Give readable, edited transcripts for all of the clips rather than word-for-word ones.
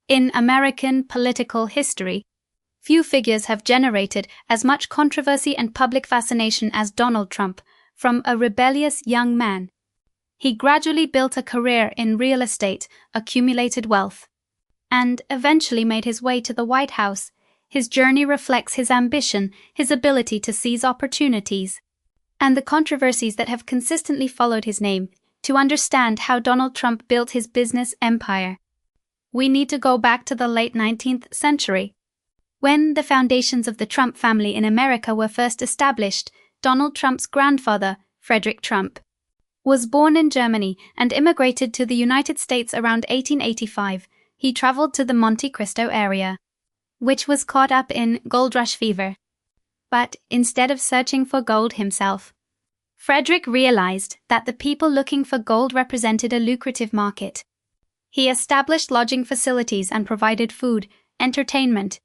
In American political history, few figures have generated as much controversy and public fascination as Donald Trump. From a rebellious young man, he gradually built a career in real estate, accumulated wealth, and eventually made his way to the White House. His journey reflects his ambition, his ability to seize opportunities, and the controversies that have consistently followed his name. To understand how Donald Trump built his business empire, we need to go back to the late 19th century. When the foundations of the Trump family in America were first established, Donald Trump's grandfather, Frederick Trump, was born in Germany and immigrated to the United States around 1885. He traveled to the Monte Cristo area, which was caught up in gold rush fever. But instead of searching for gold himself, Frederick realized that the people looking for gold represented a lucrative market. He established lodging facilities and provided food, entertainment,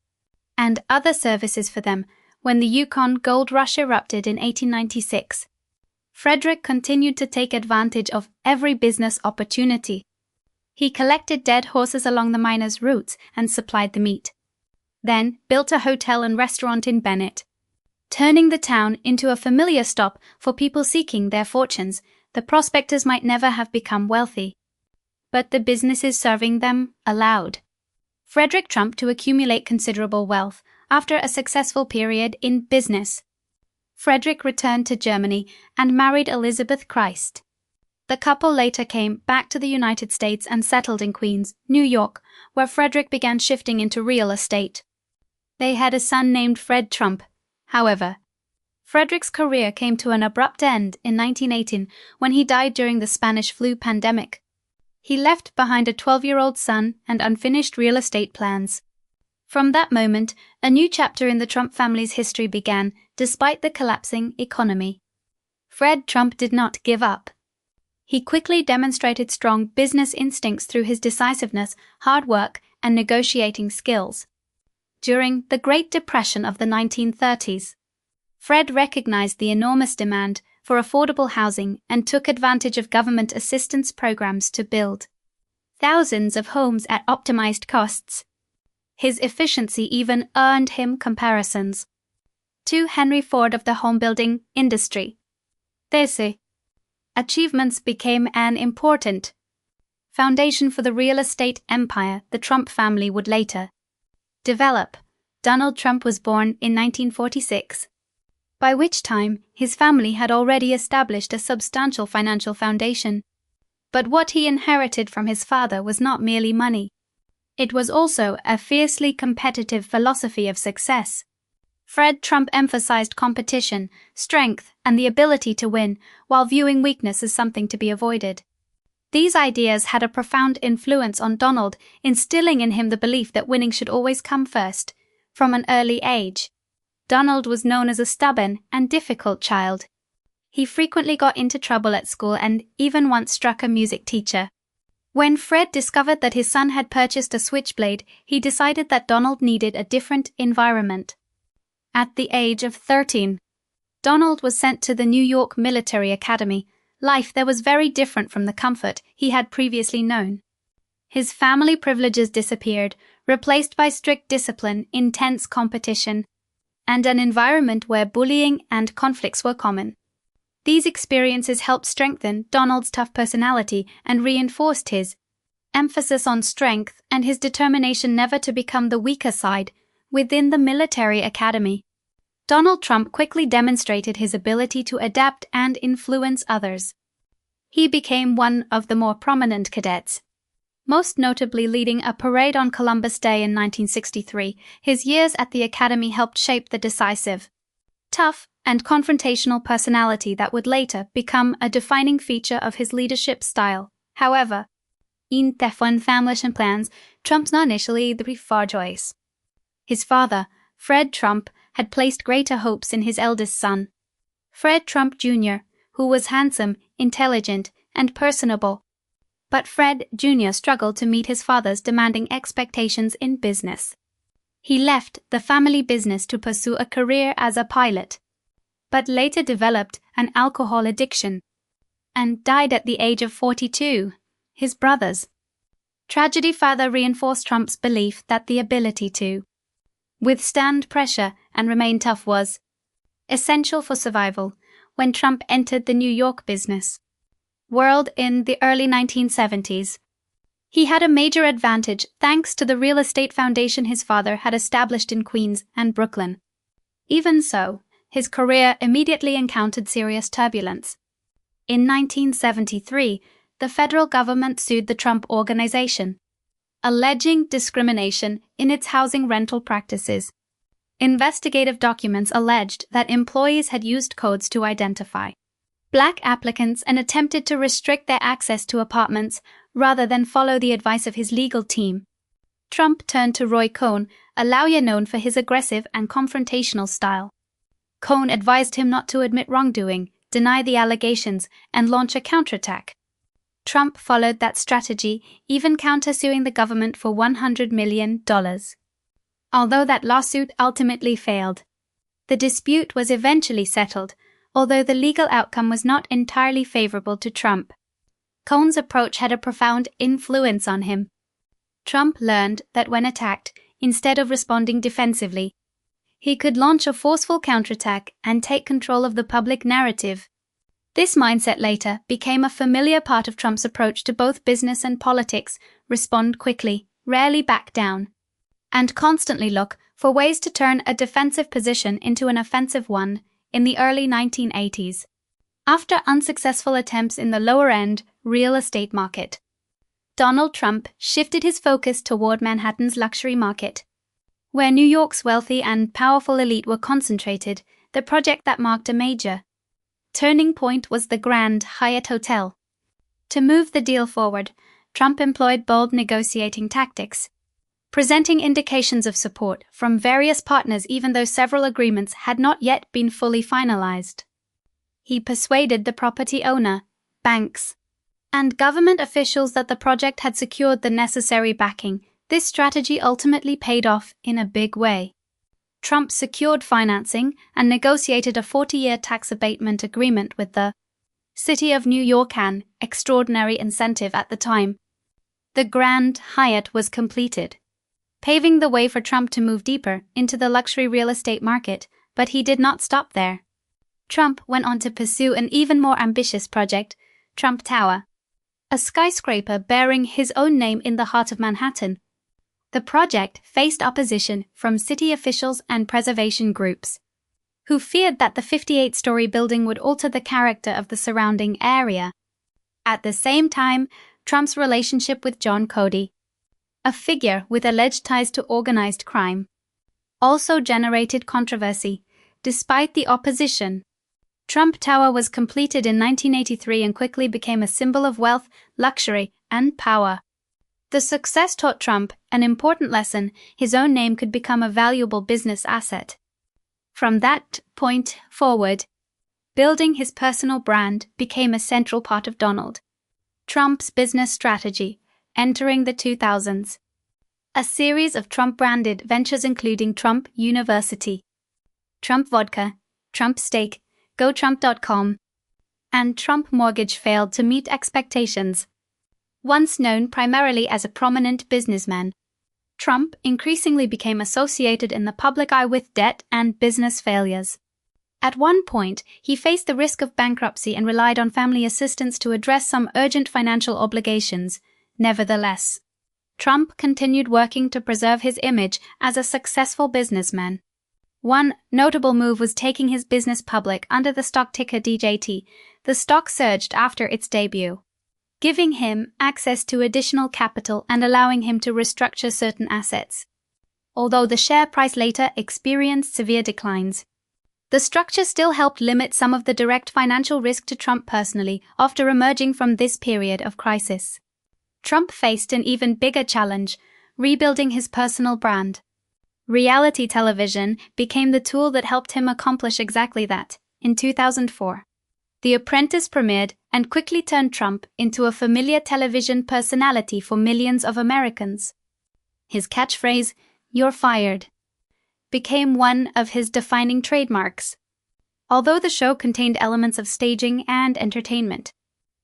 and other services for them. When the Yukon gold rush erupted in 1896, Frederick continued to take advantage of every business opportunity. He collected dead horses along the miners' routes and supplied the meat. Then built a hotel and restaurant in Bennett, turning the town into a familiar stop for people seeking their fortunes. The prospectors might never have become wealthy, but the businesses serving them allowed Frederick Trump to accumulate considerable wealth. After a successful period in business, Frederick returned to Germany and married Elizabeth Christ. The couple later came back to the United States and settled in Queens, New York, where Frederick began shifting into real estate. They had a son named Fred Trump. However, Frederick's career came to an abrupt end in 1918 when he died during the Spanish flu pandemic. He left behind a 12-year-old son and unfinished real estate plans. From that moment, a new chapter in the Trump family's history began, despite the collapsing economy. Fred Trump did not give up. He quickly demonstrated strong business instincts through his decisiveness, hard work, and negotiating skills. During the Great Depression of the 1930s, Fred recognized the enormous demand for affordable housing and took advantage of government assistance programs to build thousands of homes at optimized costs. His efficiency even earned him comparisons to Henry Ford of the home-building industry. These achievements became an important foundation for the real estate empire the Trump family would later develop. Donald Trump was born in 1946, by which time his family had already established a substantial financial foundation. But what he inherited from his father was not merely money. It was also a fiercely competitive philosophy of success. Fred Trump emphasized competition, strength, and the ability to win, while viewing weakness as something to be avoided. These ideas had a profound influence on Donald, instilling in him the belief that winning should always come first. From an early age, Donald was known as a stubborn and difficult child. He frequently got into trouble at school and even once struck a music teacher. When Fred discovered that his son had purchased a switchblade, he decided that Donald needed a different environment. At the age of 13, Donald was sent to the New York Military Academy. Life there was very different from the comfort he had previously known. His family privileges disappeared, replaced by strict discipline, intense competition, and an environment where bullying and conflicts were common. These experiences helped strengthen Donald's tough personality and reinforced his emphasis on strength and his determination never to become the weaker side. Within the military academy, Donald Trump quickly demonstrated his ability to adapt and influence others. He became one of the more prominent cadets, most notably leading a parade on Columbus Day in 1963. His years at the academy helped shape the decisive, tough, and confrontational personality that would later become a defining feature of his leadership style. However, in the family plans, Trump's not initially the preferred choice. His father, Fred Trump, had placed greater hopes in his eldest son, Fred Trump Jr., who was handsome, intelligent, and personable. But Fred Jr. struggled to meet his father's demanding expectations in business. He left the family business to pursue a career as a pilot, but later developed an alcohol addiction and died at the age of 42. His brothers, Tragedy further reinforced Trump's belief that the ability to withstand pressure and remain tough was essential for survival when Trump entered the New York business world in the early 1970s. He had a major advantage thanks to the real estate foundation his father had established in Queens and Brooklyn. Even so, his career immediately encountered serious turbulence. In 1973, the federal government sued the Trump Organization, alleging discrimination in its housing rental practices. Investigative documents alleged that employees had used codes to identify Black applicants and attempted to restrict their access to apartments rather than follow the advice of his legal team. Trump turned to Roy Cohn, a lawyer known for his aggressive and confrontational style. Cohn advised him not to admit wrongdoing, deny the allegations, and launch a counterattack. Trump followed that strategy, even countersuing the government for $100 million. Although that lawsuit ultimately failed, the dispute was eventually settled, although the legal outcome was not entirely favorable to Trump. Cohn's approach had a profound influence on him. Trump learned that when attacked, instead of responding defensively, he could launch a forceful counterattack and take control of the public narrative. This mindset later became a familiar part of Trump's approach to both business and politics: respond quickly, rarely back down, and constantly look for ways to turn a defensive position into an offensive one. In the early 1980s, after unsuccessful attempts in the lower-end real estate market, Donald Trump shifted his focus toward Manhattan's luxury market. Where New York's wealthy and powerful elite were concentrated, the project that marked a major turning point was the Grand Hyatt Hotel. To move the deal forward, Trump employed bold negotiating tactics, presenting indications of support from various partners even though several agreements had not yet been fully finalized. He persuaded the property owner, banks, and government officials that the project had secured the necessary backing. This strategy ultimately paid off in a big way. Trump secured financing and negotiated a 40-year tax abatement agreement with the City of New York, an extraordinary incentive at the time. The Grand Hyatt was completed, paving the way for Trump to move deeper into the luxury real estate market, but he did not stop there. Trump went on to pursue an even more ambitious project, Trump Tower, a skyscraper bearing his own name in the heart of Manhattan. The project faced opposition from city officials and preservation groups, who feared that the 58-story building would alter the character of the surrounding area. At the same time, Trump's relationship with John Cody, a figure with alleged ties to organized crime, also generated controversy. Despite the opposition, Trump Tower was completed in 1983 and quickly became a symbol of wealth, luxury, and power. The success taught Trump an important lesson: his own name could become a valuable business asset. From that point forward, building his personal brand became a central part of Donald Trump's business strategy. Entering the 2000s, a series of Trump-branded ventures including Trump University, Trump Vodka, Trump Steak, GoTrump.com, and Trump Mortgage failed to meet expectations. Once known primarily as a prominent businessman, Trump increasingly became associated in the public eye with debt and business failures. At one point, he faced the risk of bankruptcy and relied on family assistance to address some urgent financial obligations. Nevertheless, Trump continued working to preserve his image as a successful businessman. One notable move was taking his business public under the stock ticker DJT. The stock surged after its debut, giving him access to additional capital and allowing him to restructure certain assets. Although the share price later experienced severe declines, the structure still helped limit some of the direct financial risk to Trump personally after emerging from this period of crisis. Trump faced an even bigger challenge: rebuilding his personal brand. Reality television became the tool that helped him accomplish exactly that. In 2004, The Apprentice premiered and quickly turned Trump into a familiar television personality for millions of Americans. His catchphrase, "You're fired," became one of his defining trademarks. Although the show contained elements of staging and entertainment,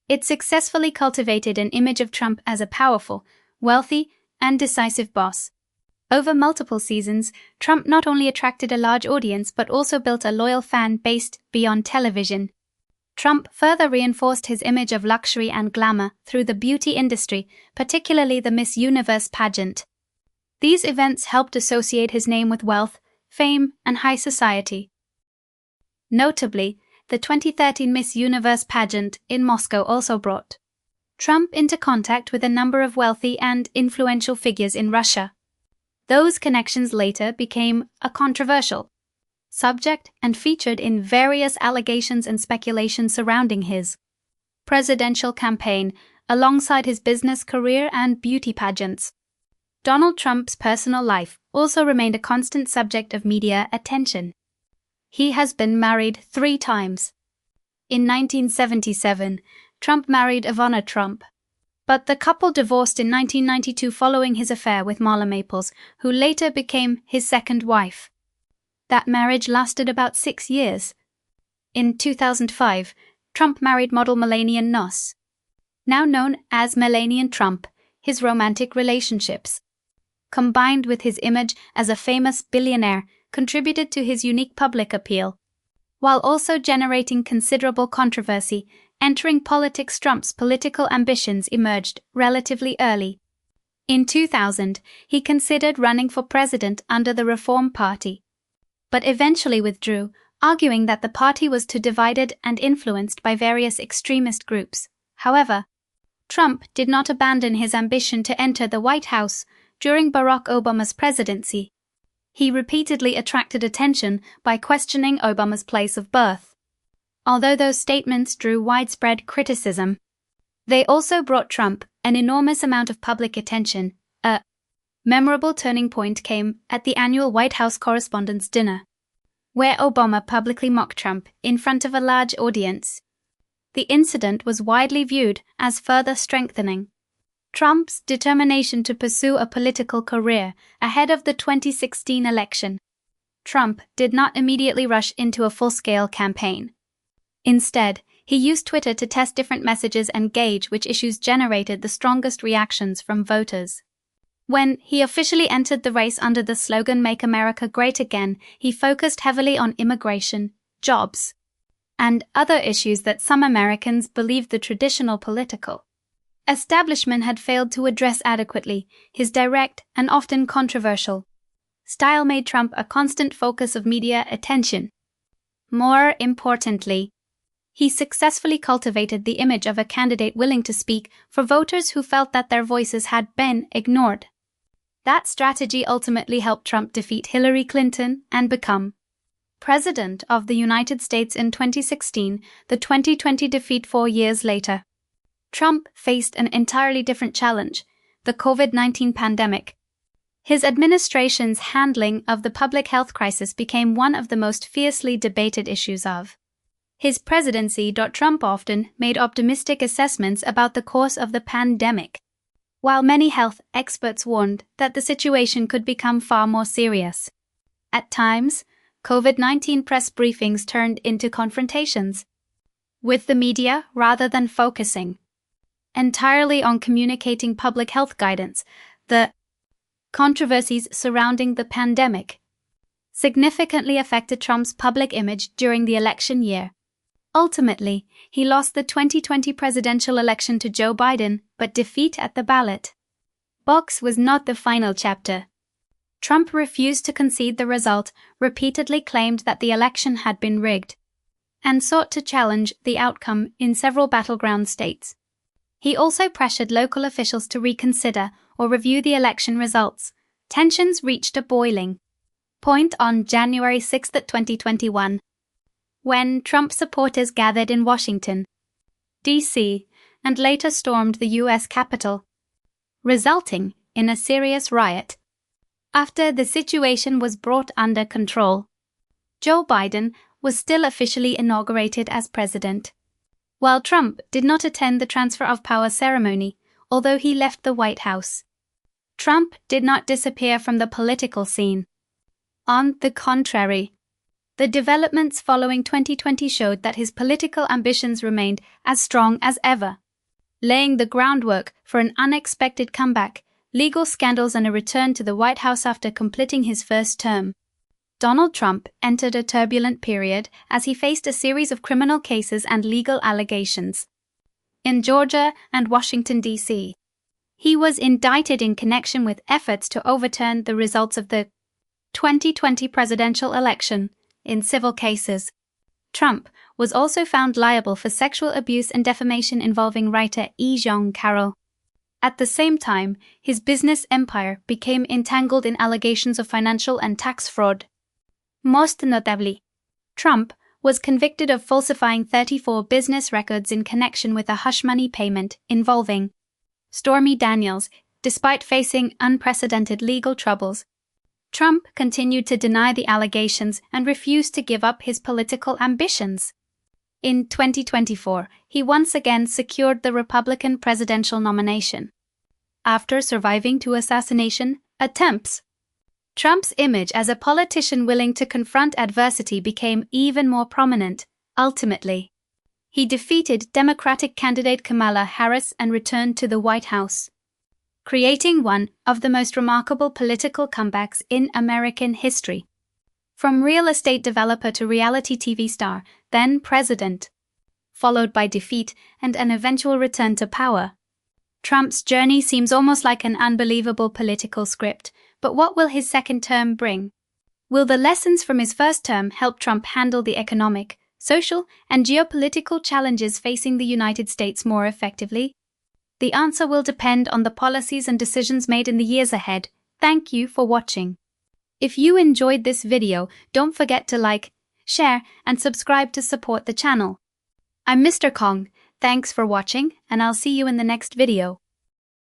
it successfully cultivated an image of Trump as a powerful, wealthy, and decisive boss. Over multiple seasons, Trump not only attracted a large audience but also built a loyal fan base beyond television. Trump further reinforced his image of luxury and glamour through the beauty industry, particularly the Miss Universe pageant. These events helped associate his name with wealth, fame, and high society. Notably, the 2013 Miss Universe pageant in Moscow also brought Trump into contact with a number of wealthy and influential figures in Russia. Those connections later became a controversial subject and featured in various allegations and speculation surrounding his presidential campaign, alongside his business career and beauty pageants. Donald Trump's personal life also remained a constant subject of media attention. He has been married 3 times. In 1977, Trump married Ivana Trump, but the couple divorced in 1992 following his affair with Marla Maples, who later became his second wife. That marriage lasted about 6 years. In 2005, Trump married model Melania Nuss. Now known as Melania Trump, his romantic relationships, combined with his image as a famous billionaire, contributed to his unique public appeal. While also generating considerable controversy, entering politics, Trump's political ambitions emerged relatively early. In 2000, he considered running for president under the Reform Party, but eventually withdrew, arguing that the party was too divided and influenced by various extremist groups. However, Trump did not abandon his ambition to enter the White House during Barack Obama's presidency. He repeatedly attracted attention by questioning Obama's place of birth. Although those statements drew widespread criticism, they also brought Trump an enormous amount of public attention. A memorable turning point came at the annual White House Correspondents' Dinner, where Obama publicly mocked Trump in front of a large audience. The incident was widely viewed as further strengthening Trump's determination to pursue a political career ahead of the 2016 election. Trump did not immediately rush into a full-scale campaign. Instead, he used Twitter to test different messages and gauge which issues generated the strongest reactions from voters. When he officially entered the race under the slogan "Make America Great Again," he focused heavily on immigration, jobs, and other issues that some Americans believed the traditional political establishment had failed to address adequately. His direct and often controversial style made Trump a constant focus of media attention. More importantly, he successfully cultivated the image of a candidate willing to speak for voters who felt that their voices had been ignored. That strategy ultimately helped Trump defeat Hillary Clinton and become President of the United States in 2016, the 2020 defeat 4 years later. Trump faced an entirely different challenge, the COVID-19 pandemic. His administration's handling of the public health crisis became one of the most fiercely debated issues of his presidency. Trump often made optimistic assessments about the course of the pandemic, while many health experts warned that the situation could become far more serious. At times, COVID-19 press briefings turned into confrontations with the media rather than focusing entirely on communicating public health guidance. The controversies surrounding the pandemic significantly affected Trump's public image during the election year. Ultimately, he lost the 2020 presidential election to Joe Biden, but defeat at the ballot box was not the final chapter. Trump refused to concede the result, repeatedly claimed that the election had been rigged, and sought to challenge the outcome in several battleground states. He also pressured local officials to reconsider or review the election results. Tensions reached a boiling point on January 6, 2021, when Trump supporters gathered in Washington, D.C., and later stormed the U.S. Capitol, resulting in a serious riot. After the situation was brought under control, Joe Biden was still officially inaugurated as president. While Trump did not attend the transfer of power ceremony, although he left the White House, Trump did not disappear from the political scene. On the contrary, the developments following 2020 showed that his political ambitions remained as strong as ever, laying the groundwork for an unexpected comeback legal scandals and a return to the White House after completing his first term. Donald Trump entered a turbulent period as he faced a series of criminal cases and legal allegations. In Georgia and Washington, D.C., he was indicted in connection with efforts to overturn the results of the 2020 presidential election in civil cases. Trump was also found liable for sexual abuse and defamation involving writer E. Jean Carroll. At the same time, his business empire became entangled in allegations of financial and tax fraud. Most notably, Trump was convicted of falsifying 34 business records in connection with a hush money payment involving Stormy Daniels. Despite facing unprecedented legal troubles, Trump continued to deny the allegations and refused to give up his political ambitions. In 2024, he once again secured the Republican presidential nomination. After surviving 2 assassination attempts, Trump's image as a politician willing to confront adversity became even more prominent. Ultimately, he defeated Democratic candidate Kamala Harris and returned to the White House, creating one of the most remarkable political comebacks in American history. From real estate developer to reality TV star, then president, followed by defeat and an eventual return to power. Trump's journey seems almost like an unbelievable political script, but what will his second term bring? Will the lessons from his first term help Trump handle the economic, social, and geopolitical challenges facing the United States more effectively? The answer will depend on the policies and decisions made in the years ahead. Thank you for watching. If you enjoyed this video, don't forget to like, share, and subscribe to support the channel. I'm Mr. Khổng. Thanks for watching, and I'll see you in the next video.